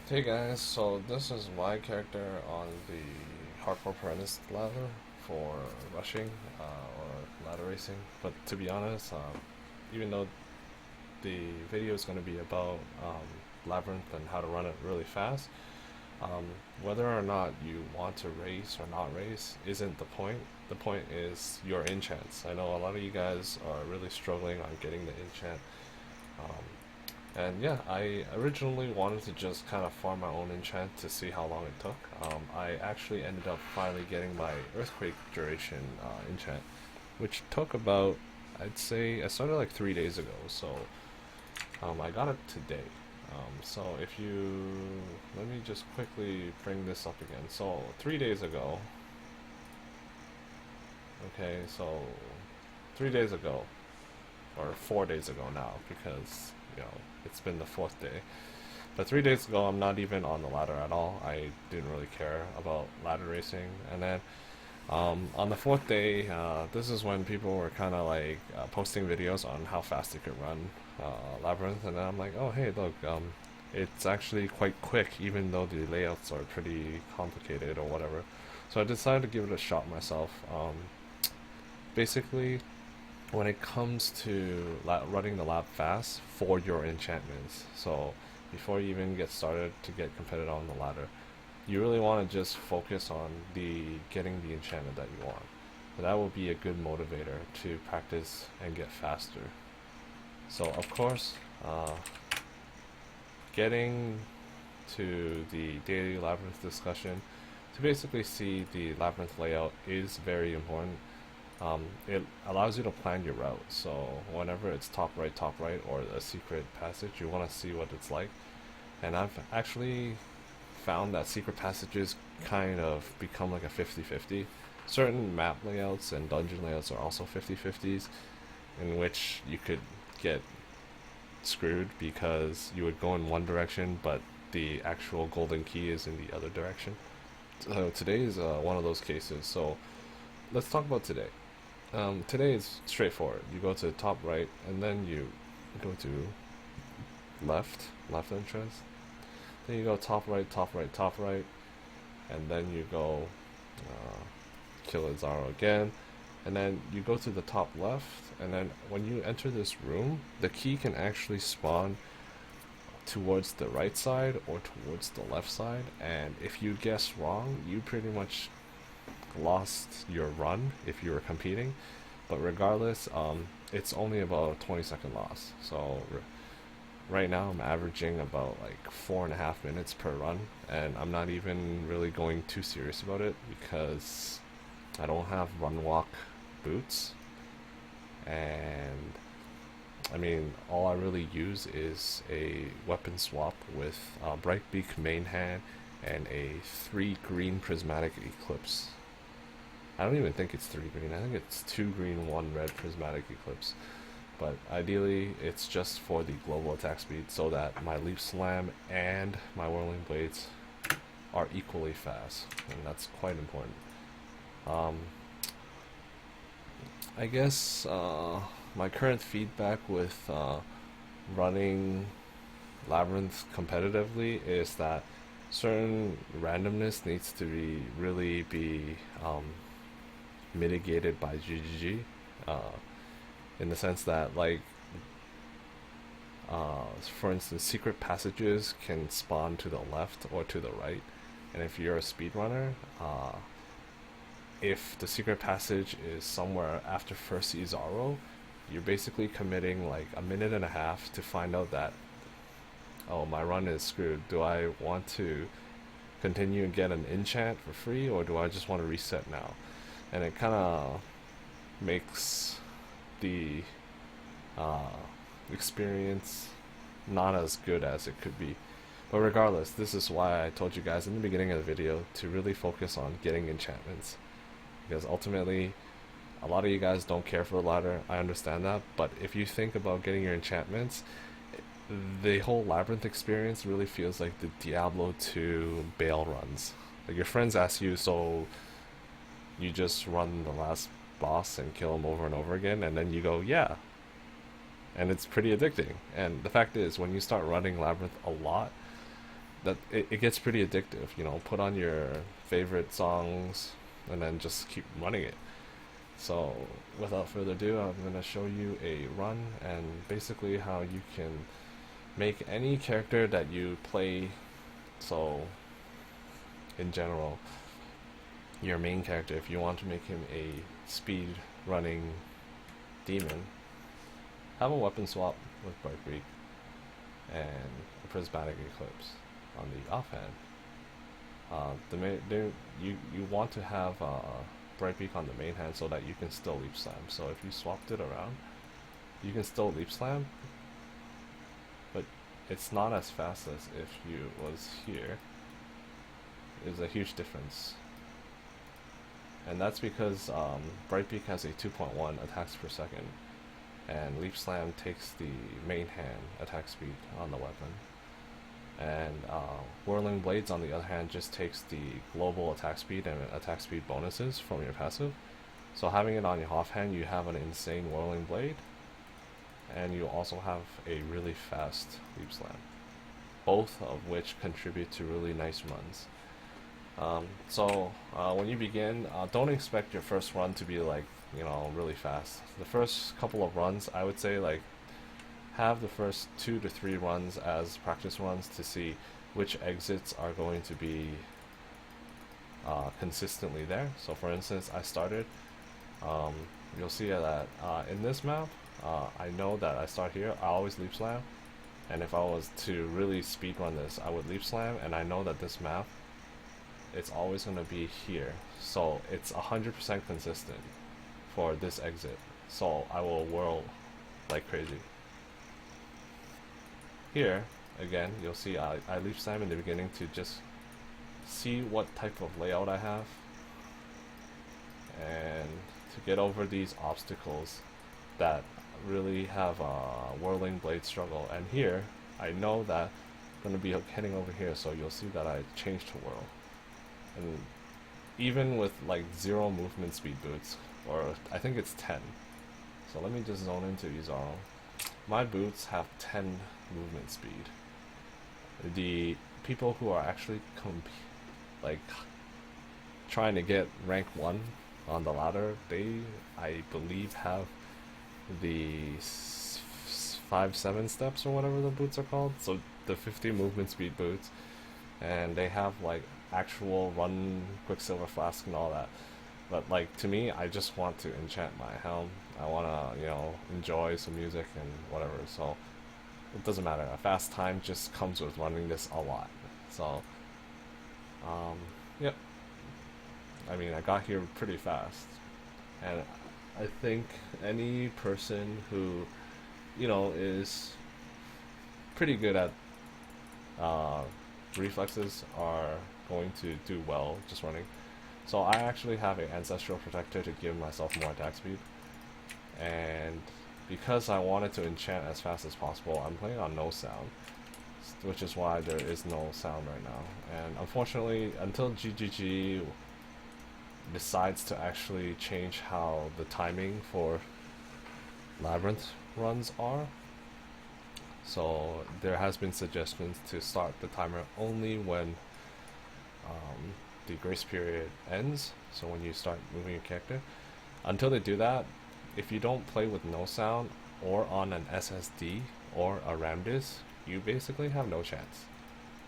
Hey guys, so this is my character on the Hardcore Apprentice ladder for rushing or ladder racing. But to be honest, even though the video is going to be about Labyrinth and how to run it really fast, um, whether or not you want to race or not race isn't the point. The point is your enchants. I know a lot of you guys are really struggling on getting the enchant. Um, and yeah, I originally wanted to just kind of farm my own enchant to see how long it took. I actually ended up finally getting my Earthquake Duration enchant, which took about, I'd say, I started like 3 days ago, so I got it today. So if you, let me just quickly bring this up again. So 3 days ago, okay, so 3 days ago, or 4 days ago now, because, it's been the fourth day. But 3 days ago, I'm not even on the ladder at all. I didn't really care about ladder racing. And then on the fourth day, this is when people were kind of like posting videos on how fast they could run Labyrinth. And then I'm like, oh, hey, look, it's actually quite quick, even though the layouts are pretty complicated or whatever. So I decided to give it a shot myself. Basically, when it comes to running the lab fast for your enchantments, so before you even get started to get competitive on the ladder, you really want to just focus on the getting the enchantment that you want. That will be a good motivator to practice and get faster. So of course, getting to the daily labyrinth discussion to basically see the labyrinth layout is very important. It allows you to plan your route. So whenever it's top right, or a secret passage, you want to see what it's like. And I've actually found that secret passages kind of become like a 50-50. Certain map layouts and dungeon layouts are also 50-50s, in which you could get screwed because you would go in one direction, but the actual golden key is in the other direction. So today is one of those cases. So let's talk about today. Today is straightforward. You go to top right, and then you go to left entrance. Then you go top right, top right, and then you go uh, kill Zaro again, and then you go to the top left, and then when you enter this room, the key can actually spawn towards the right side or towards the left side, and if you guess wrong, you pretty much lost your run if you were competing. But regardless, it's only about a 20-second loss. So right now I'm averaging about like 4.5 minutes per run, and I'm not even really going too serious about it because I don't have run walk boots, and I mean, all I really use is a weapon swap with Brightbeak main hand and a 3 green prismatic eclipse. I don't even think it's 3 green. I think it's 2 green, 1 red prismatic eclipse. But ideally, it's just for the global attack speed so that my leap slam and my whirling blades are equally fast, and that's quite important. Um, I guess my current feedback with running Labyrinth competitively is that certain randomness needs to be really be mitigated by GGG, in the sense that, like, for instance, secret passages can spawn to the left or to the right, and if you're a speedrunner, if the secret passage is somewhere after first Izaro, you're basically committing like a minute and a half to find out that, oh, my run is screwed. Do I want to continue and get an enchant for free, or do I just want to reset now? And it kind of makes the uh, experience not as good as it could be. But regardless, this is why I told you guys in the beginning of the video to really focus on getting enchantments, because ultimately a lot of you guys don't care for the ladder. I understand that, but if you think about getting your enchantments, the whole labyrinth experience really feels like the Diablo 2 bail runs. Like, your friends ask you, so you just run the last boss and kill him over and over again, and then you go, yeah. And it's pretty addicting. And the fact is, when you start running Labyrinth a lot, it gets pretty addictive. You know, put on your favorite songs and then just keep running it. So without further ado, I'm gonna show you a run and basically how you can make any character that you play. So in general, your main character, if you want to make him a speed running demon, have a weapon swap with Breakbeat and a prismatic eclipse on the offhand. You want to have Brightbeak on the main hand so that you can still leap slam. So if you swapped it around, you can still leap slam, but it's not as fast as if you was here. There's a huge difference, and that's because Brightbeak has a 2.1 attacks per second, and leap slam takes the main hand attack speed on the weapon. And Whirling Blades, on the other hand, just takes the global attack speed and attack speed bonuses from your passive. So having it on your offhand, you have an insane Whirling Blade, and you also have a really fast Leap Slam, both of which contribute to really nice runs. When you begin, don't expect your first run to be like, you know, really fast. The first couple of runs, I would say, like, have the first 2 to 3 runs as practice runs to see which exits are going to be consistently there. So for instance, I started, you'll see that in this map, I know that I start here, I always leap slam, and if I was to really speed run this, I would leap slam, and I know that this map, it's always going to be here, so it's 100% consistent for this exit, so I will whirl like crazy. Here, again, you'll see I leap slam in the beginning to just see what type of layout I have and to get over these obstacles that really have a Whirling Blade struggle. And here, I know that I'm going to be heading over here, so you'll see that I changed to whirl. And even with like 0 movement speed boots, or I think it's 10. So let me just zone into Exile. My boots have 10 movement speed. The people who are actually trying to get rank 1 on the ladder, they, I believe, have the 5-7 steps or whatever the boots are called, so the 50 movement speed boots, and they have like actual run Quicksilver Flask and all that. But like, to me, I just want to enchant my helm. I want to, you know, enjoy some music and whatever, so it doesn't matter. A fast time just comes with running this a lot. So, yep. I mean, I got here pretty fast, and I think any person who, you know, is pretty good at reflexes are going to do well just running. So I actually have an Ancestral Protector to give myself more attack speed, and because I wanted to enchant as fast as possible, I'm playing on no sound, which is why there is no sound right now. And unfortunately, until GGG decides to actually change how the timing for Labyrinth runs are, so there has been suggestions to start the timer only when the grace period ends, so when you start moving your character. Until they do that, if you don't play with no sound or on an SSD or a RAM disk, you basically have no chance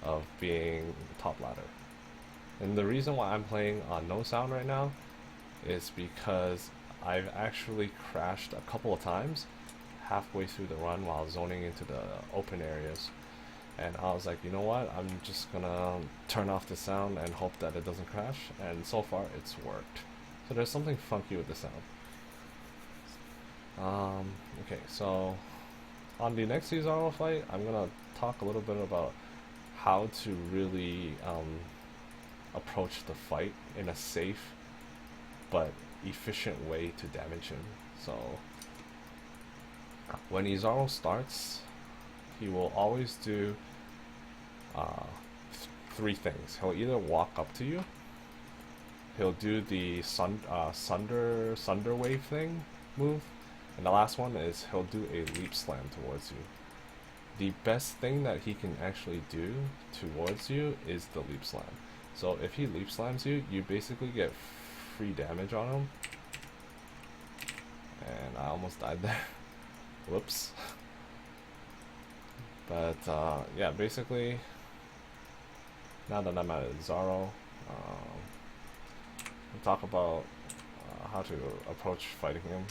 of being top ladder. And the reason why I'm playing on no sound right now is because I've actually crashed a couple of times halfway through the run while zoning into the open areas. And I was like, you know what, I'm just gonna turn off the sound and hope that it doesn't crash, and so far it's worked. So there's something funky with the sound. Okay, so on the next Exile fight, I'm gonna talk a little bit about how to really approach the fight in a safe but efficient way to damage him. So when Exile starts, he will always do 3 things. He'll either walk up to you, he'll do the Sunder Wave thing move, and the last one is he'll do a leap slam towards you. the best thing that he can actually do towards you is the leap slam. So if he leap slams you, you basically get free damage on him. And I almost died there. Whoops. But yeah, basically, now that I'm at Zaro, we'll talk about how to approach fighting him.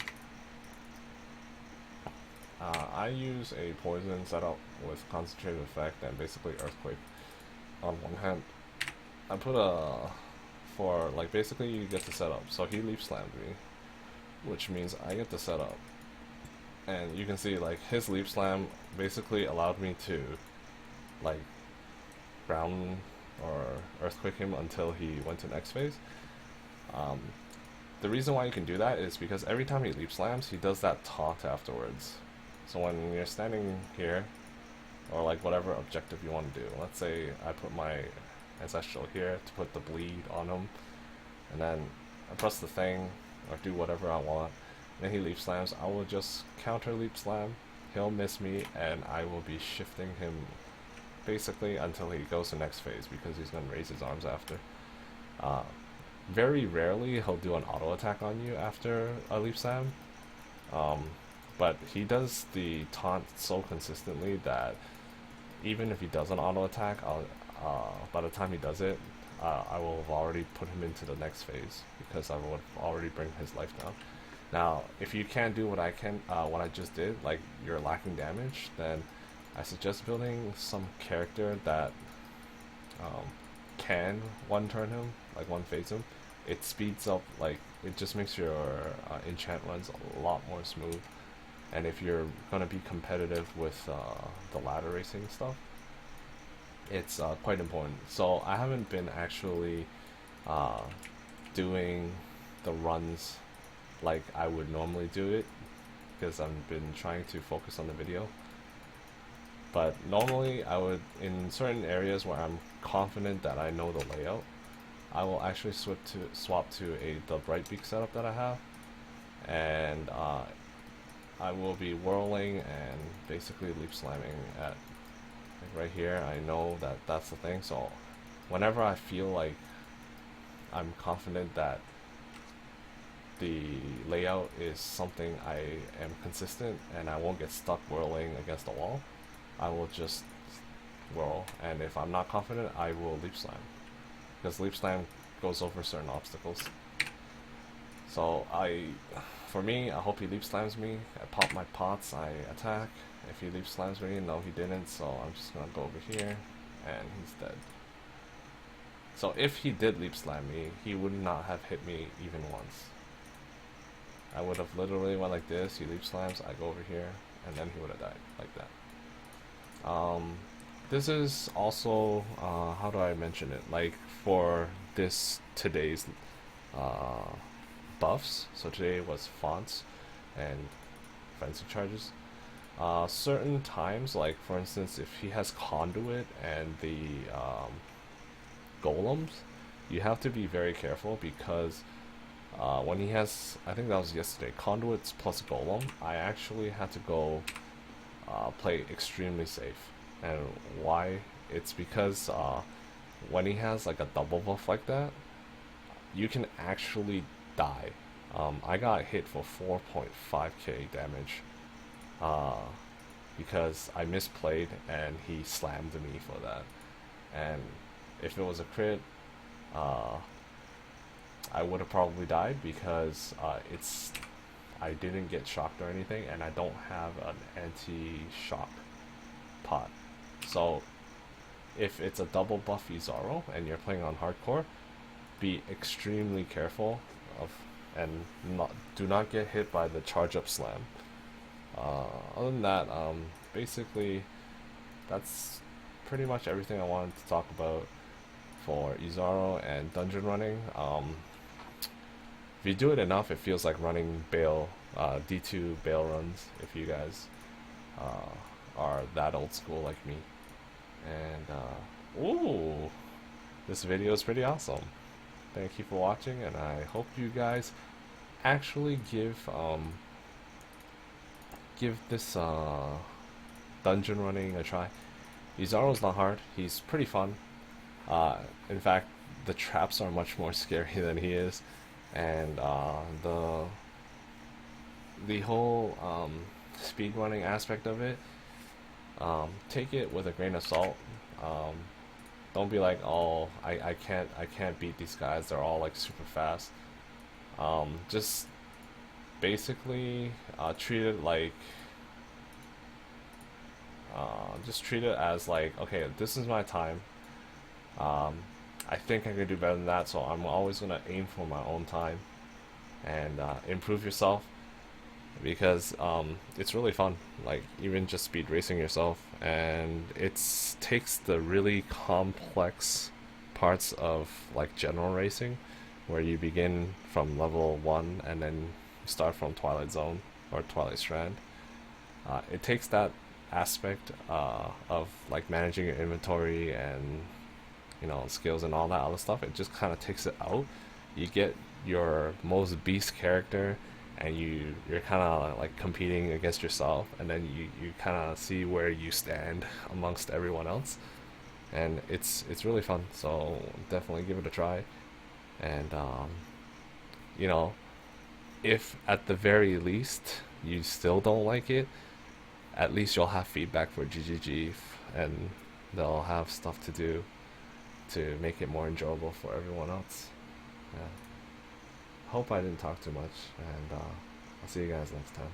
I use a poison setup with concentrated effect and basically earthquake on one hand. I put for like basically you get the setup. So he leap slammed me, which means I get the setup. And you can see like his leap slam basically allowed me to like ground or earthquake him until he went to next phase. The reason why you can do that is because every time he leap slams, he does that taunt afterwards. So when you're standing here, or like whatever objective you want to do, let's say I put my ancestral here to put the bleed on him, and then I press the thing or do whatever I want, and then he leap slams, I will just counter leap slam, he'll miss me, and I will be shifting him basically until he goes to next phase because he's going to raise his arms after. Very rarely he'll do an auto attack on you after a leap slam, but he does the taunt so consistently that even if he does an auto attack, by the time he does it, I will have already put him into the next phase because I would already bring his life down. Now, if you can't do what I just did, like you're lacking damage, then I suggest building some character that can one-turn him, like one-phase him. It speeds up, like, it just makes your enchant runs a lot more smooth. And if you're going to be competitive with the ladder racing stuff, it's quite important. So I haven't been actually doing the runs like I would normally do it because I've been trying to focus on the video. But normally I would, in certain areas where I'm confident that I know the layout, I will actually swap to the Bright Beak setup that I have, and I will be whirling and basically leap slamming at like right here. I know that that's the thing, so whenever I feel like I'm confident that the layout is something I am consistent and I won't get stuck whirling against the wall, I will just whirl, and if I'm not confident, I will leap slam, because leap slam goes over certain obstacles. So for me, I hope he leap slams me. I pop my pots, I attack. If he leap slams me, no he didn't, so I'm just gonna go over here, and he's dead. So if he did leap slam me, he would not have hit me even once. I would have literally went like this, he leap slams, I go over here, and then he would have died, like that. This is also, how do I mention it, like for today's buffs, so today was fonts and frenzy charges. Certain times, like for instance, if he has conduit and the golems, you have to be very careful because when he has, I think that was yesterday, conduits plus golem, I actually had to go play extremely safe. And why? It's because when he has like a double buff like that, you can actually die. I got hit for 4.5k damage because I misplayed and he slammed me for that. And if it was a crit, I would have probably died because I didn't get shocked or anything, and I don't have an anti-shock pot. So if it's a double buff Izaro and you're playing on hardcore, be extremely careful of and do not get hit by the charge up slam. Other than that, basically that's pretty much everything I wanted to talk about for Izaro and dungeon running. If you do it enough, it feels like running Bale, D2 Bale runs, if you guys are that old school like me. And, ooh, this video is pretty awesome. Thank you for watching, and I hope you guys actually give this dungeon running a try. Yuzaro's not hard. He's pretty fun. In fact, the traps are much more scary than he is, and the whole speedrunning aspect of it, take it with a grain of salt. Um, don't be like, oh, I can't beat these guys. They're all like super fast. Just basically treat it like just treat it as like, okay, this is my time. Um, I think I can do better than that, so I'm always gonna aim for my own time and improve yourself because it's really fun. Like even just speed racing yourself, and it takes the really complex parts of like general racing, where you begin from level one and then start from Twilight Zone or Twilight Strand. It takes that aspect of like managing your inventory and skills and all that other stuff. It just kind of takes it out. You get your most beast character, and you're kind of like competing against yourself, and then you kind of see where you stand amongst everyone else, and it's really fun. So definitely give it a try. And you know, if at the very least you still don't like it, at least you'll have feedback for GGG, and they'll have stuff to do to make it more enjoyable for everyone else. Yeah. Hope I didn't talk too much, and I'll see you guys next time.